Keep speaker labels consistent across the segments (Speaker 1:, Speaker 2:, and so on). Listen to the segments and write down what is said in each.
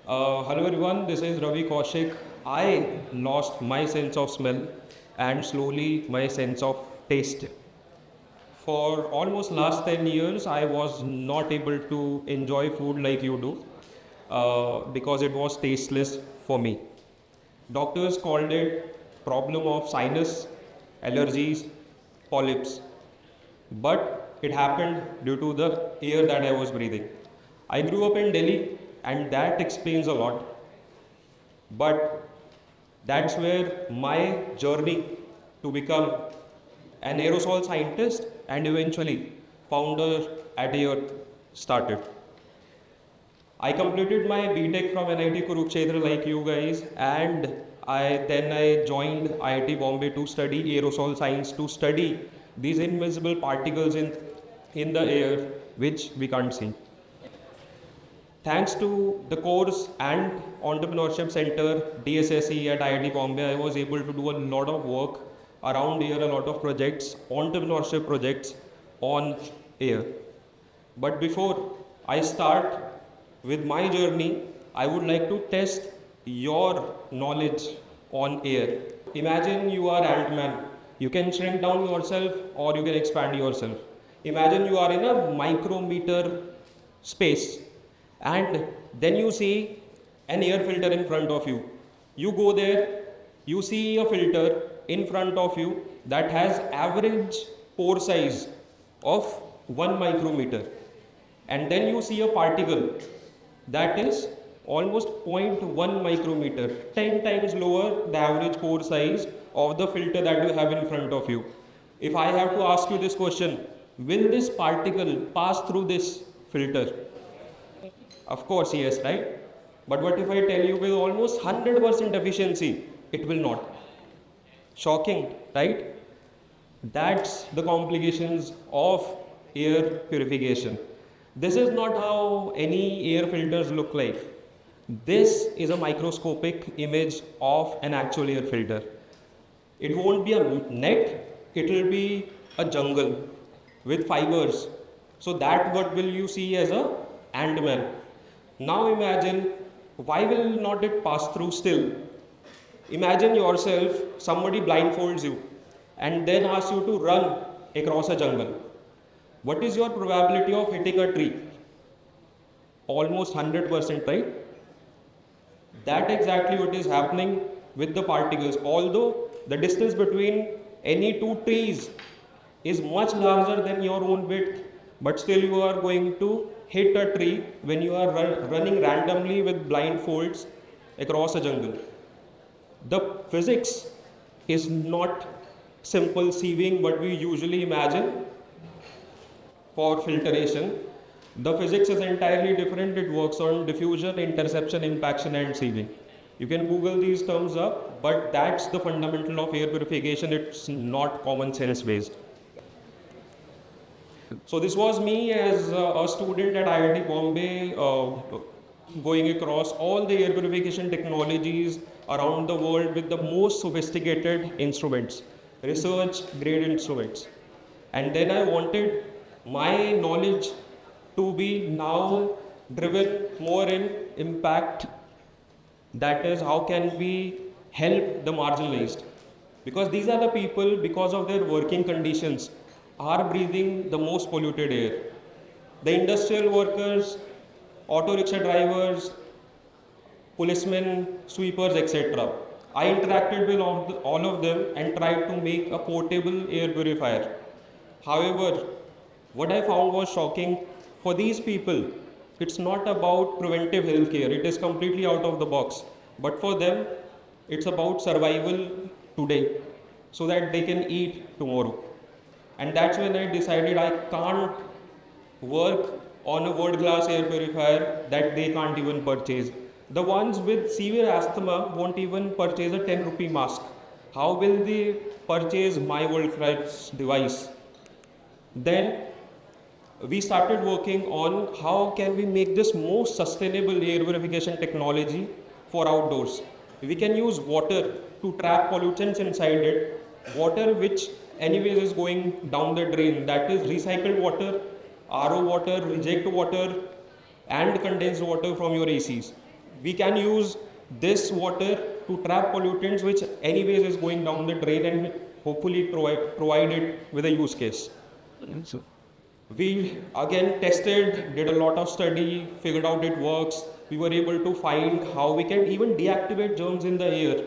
Speaker 1: Hello everyone, this is Ravi Kaushik. I lost my sense of smell and slowly my sense of taste. For almost last 10 years, I was not able to enjoy food like you do because it was tasteless for me. Doctors called it problem of sinus, allergies, polyps, but it happened due to the air that I was breathing. I grew up in Delhi and that explains a lot. But that's where my journey to become an aerosol scientist and eventually founder at Earth started. I completed my BTech from NIT Kurukshetra like you guys, and I joined IIT Bombay to study aerosol science, to study these invisible particles in the air which we can't see. Thanks to the course and entrepreneurship center DSSE at IIT Bombay, I was able to do a lot of work around here, a lot of projects, entrepreneurship projects on air. But before I start with my journey, I would like to test your knowledge on air. Imagine you are Ant-Man. You can shrink down yourself or you can expand yourself. Imagine you are in a micrometer space and then you see an air filter in front of you. You go there, you see a filter in front of you that has average pore size of 1 micrometer, and then you see a particle that is almost zero point 0.1 micrometer, 10 times lower the average pore size of the filter that you have in front of you. If I have to ask you this question, will this particle pass through this filter? Of course, yes, right? But what if I tell you with almost 100% efficiency, it will not? Shocking, right? That's the complications of air purification. This is not how any air filters look like. This is a microscopic image of an actual air filter. It won't be a net, it will be a jungle with fibers. So that what will you see as a Ant-Man. Now imagine, why will not it pass through still? Imagine yourself, somebody blindfolds you and then asks you to run across a jungle. What is your probability of hitting a tree? Almost 100%, right? That exactly what is happening with the particles. Although the distance between any two trees is much larger than your own width, but still you are going to hit a tree when you are running randomly with blindfolds across a jungle. The physics is not simple sieving what we usually imagine for filtration. The physics is entirely different. It works on diffusion, interception, impaction and sieving. You can Google these terms up, but that's the fundamental of air purification. It's not common sense based. So this was me as a student at IIT Bombay, going across all the air purification technologies around the world with the most sophisticated instruments, research grade instruments. And then I wanted my knowledge to be now driven more in impact. That is, how can we help the marginalized? Because these are the people, because of their working conditions, are breathing the most polluted air. The industrial workers, auto rickshaw drivers, policemen, sweepers, etc. I interacted with all of them and tried to make a portable air purifier. However, what I found was shocking. For these people, it's not about preventive healthcare, it is completely out of the box. But for them, it's about survival today so that they can eat tomorrow. And that's when I decided I can't work on a world class air purifier that they can't even purchase. The ones with severe asthma won't even purchase a 10 rupee mask. How will they purchase my world class device? Then we started working on how can we make this most sustainable air purification technology for outdoors. We can use water to trap pollutants inside it, water which anyways is going down the drain, that is recycled water, RO water, reject water and condensed water from your ACs. we can use this water to trap pollutants which anyways is going down the drain and hopefully provide it with a use case. So we again tested, did a lot of study, figured out it works. We were able to find how we can even deactivate germs in the air.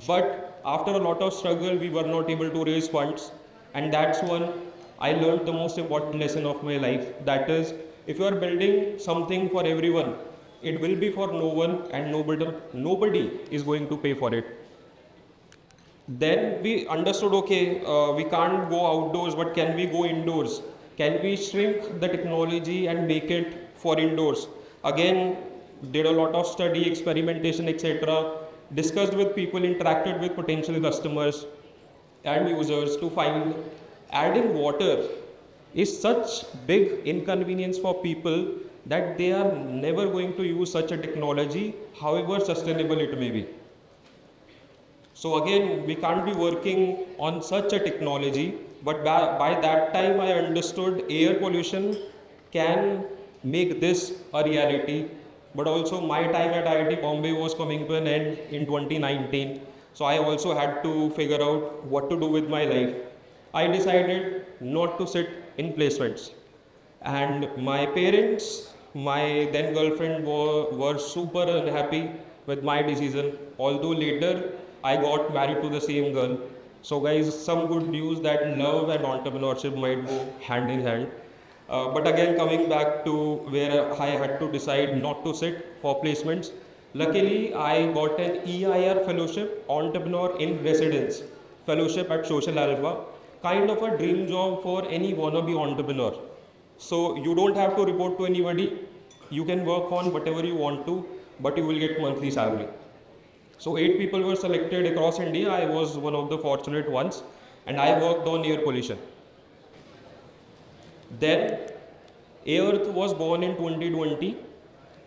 Speaker 1: But after a lot of struggle, we were not able to raise funds. And that's when I learned the most important lesson of my life. That is, if you are building something for everyone, it will be for no one and nobody is going to pay for it. Then we understood, okay, we can't go outdoors, but can we go indoors? Can we shrink the technology and make it for indoors? Again, did a lot of study, experimentation, etc. Discussed with people, interacted with potential customers and users to find adding water is such big inconvenience for people that they are never going to use such a technology, however sustainable it may be. So again, we can't be working on such a technology, but by that time I understood air pollution can make this a reality. But also my time at IIT Bombay was coming to an end in 2019. So I also had to figure out what to do with my life. I decided not to sit in placements. And my parents, my then girlfriend were super unhappy with my decision. Although later I got married to the same girl. So guys, some good news that love and entrepreneurship might go hand in hand. But again, coming back to where I had to decide not to sit for placements, luckily I got an EIR fellowship, Entrepreneur in Residence fellowship at Social Alpha, kind of a dream job for any wannabe entrepreneur. So you don't have to report to anybody, you can work on whatever you want to, but you will get monthly salary. So 8 people were selected across India. I was one of the fortunate ones, and I worked on air pollution. Then Earth was born in 2020,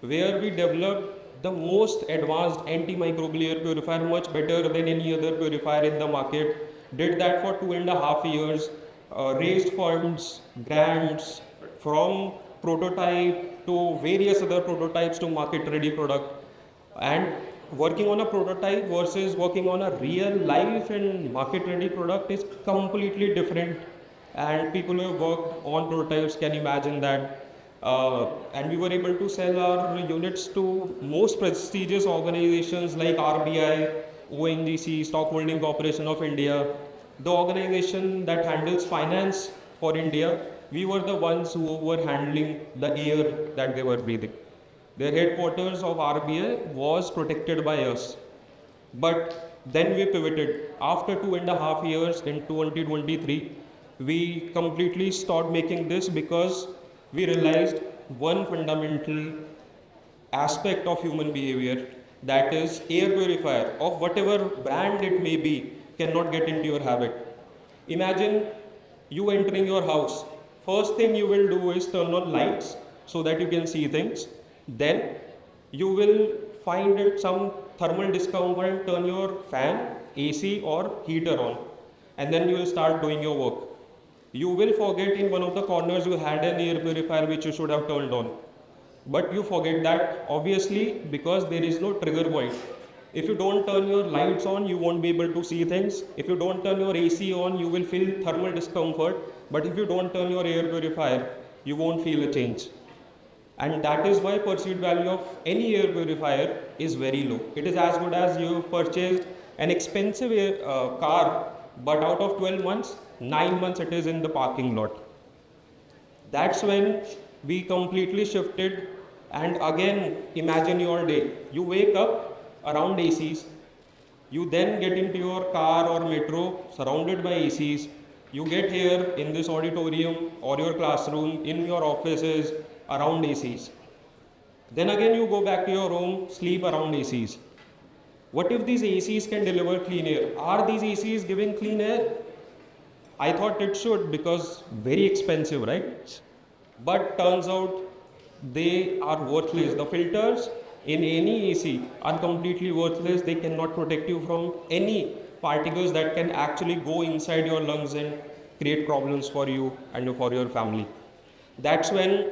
Speaker 1: where we developed the most advanced antimicrobial air purifier, much better than any other purifier in the market. Did that for 2.5 years, raised funds, grants, from prototype to various other prototypes to market ready product. And working on a prototype versus working on a real life and market ready product is completely different. And people who have worked on prototypes can imagine that. And we were able to sell our units to most prestigious organizations like RBI, ONGC, Stockholding Corporation of India, the organization that handles finance for India. We were the ones who were handling the air that they were breathing. Their headquarters of RBI was protected by us. But then we pivoted. After 2.5 years in 2023, we completely stopped making this because we realized one fundamental aspect of human behavior, that is air purifier of whatever brand it may be cannot get into your habit. Imagine you entering your house. First thing you will do is turn on lights so that you can see things. Then you will find it some thermal discomfort, turn your fan, AC or heater on, and then you will start doing your work. You will forget in one of the corners you had an air purifier which you should have turned on. But you forget that obviously because there is no trigger point. If you don't turn your lights on, you won't be able to see things. If you don't turn your AC on, you will feel thermal discomfort. But if you don't turn your air purifier, you won't feel a change. And that is why perceived value of any air purifier is very low. It is as good as you have purchased an expensive car, but out of 12 months, 9 months it is in the parking lot. That's when we completely shifted. And again, imagine your day. You wake up around ACs, you then get into your car or metro surrounded by ACs. You get here in this auditorium or your classroom, in your offices, around ACs. Then again you go back to your home, sleep around ACs. What if these ACs can deliver clean air? Are these ACs giving clean air? I thought it should because very expensive, right? But turns out they are worthless. The filters in any AC are completely worthless. They cannot protect you from any particles that can actually go inside your lungs and create problems for you and for your family. That's when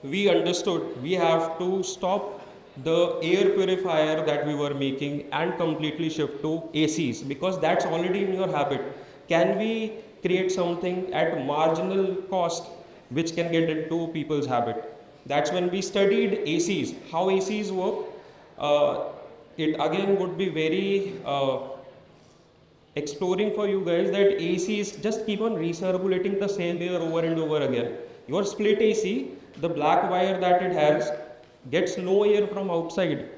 Speaker 1: we understood we have to stop the air purifier that we were making and completely shift to ACs, because that's already in your habit. Can we create something at marginal cost which can get into people's habit? That's when we studied ACs, how ACs work. It again would be very exploring for you guys that ACs just keep on recirculating the same air over and over again. Your split AC, the black wire that it has, gets no air from outside.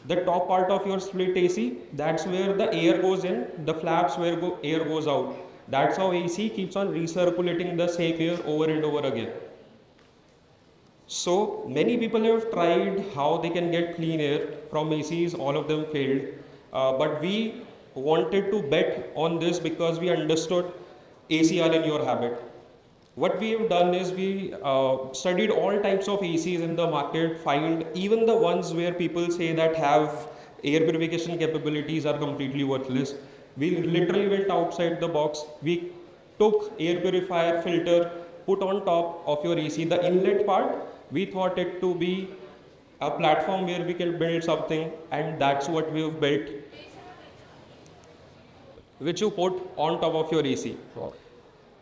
Speaker 1: The top part of your split AC, that's where the air goes in, the flaps where air goes out. That's how AC keeps on recirculating the same air over and over again. So many people have tried how they can get clean air from ACs, all of them failed. But we wanted to bet on this because we understood ACR in your habit. What we have done is we studied all types of ACs in the market, find even the ones where people say that have air purification capabilities are completely worthless. We literally went outside the box. We took air purifier filter, put on top of your AC, the inlet part. We thought it to be a platform where we can build something, and that's what we have built, which you put on top of your AC.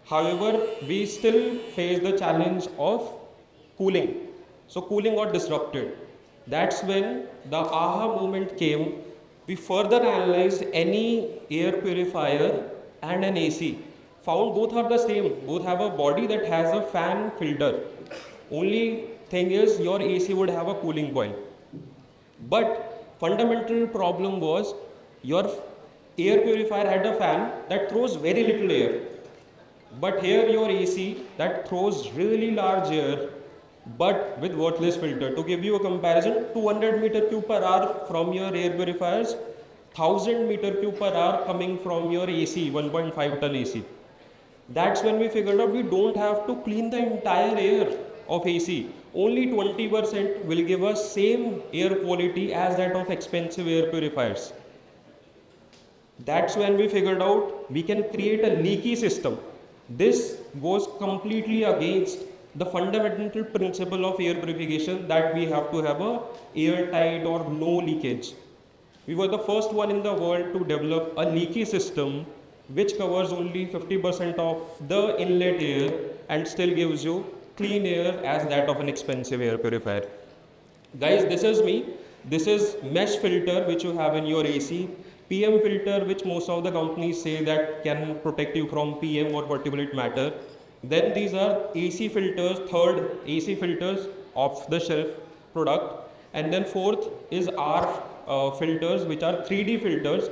Speaker 1: However, we still face the challenge of cooling. So cooling got disrupted. That's when the aha moment came. We further analyzed any air purifier and an AC. Found both are the same. Both have a body that has a fan filter. Only thing is your AC would have a cooling coil. But fundamental problem was your air purifier had a fan that throws very little air. But here your AC that throws really large air but with worthless filter. To give you a comparison, 200 meter cube per hour from your air purifiers, 1000 meter cube per hour coming from your AC, 1.5 ton AC. That's when we figured out we don't have to clean the entire air of AC. Only 20% will give us same air quality as that of expensive air purifiers. That's when we figured out we can create a leaky system. This goes completely against the fundamental principle of air purification that we have to have a airtight or no leakage. We were the first one in the world to develop a leaky system which covers only 50% of the inlet air and still gives you clean air as that of an expensive air purifier. Guys, this is me. This is mesh filter which you have in your AC. PM filter, which most of the companies say that can protect you from PM or particulate matter. Then these are AC filters, third AC filters off the shelf product. And then fourth is R filters, which are 3D filters.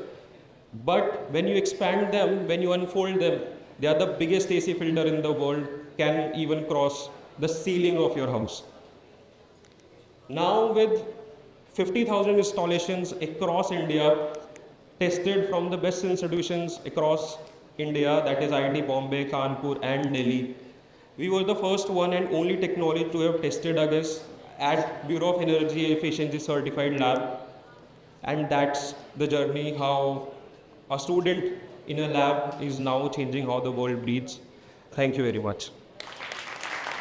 Speaker 1: But when you expand them, when you unfold them, they are the biggest AC filter in the world, can even cross the ceiling of your house. Now with 50,000 installations across India, tested from the best institutions across India, that is IIT Bombay, Kanpur and Delhi. We were the first one and only technology to have tested against at Bureau of Energy Efficiency certified lab. And that's the journey how a student in a lab is now changing how the world breathes. Thank you very much.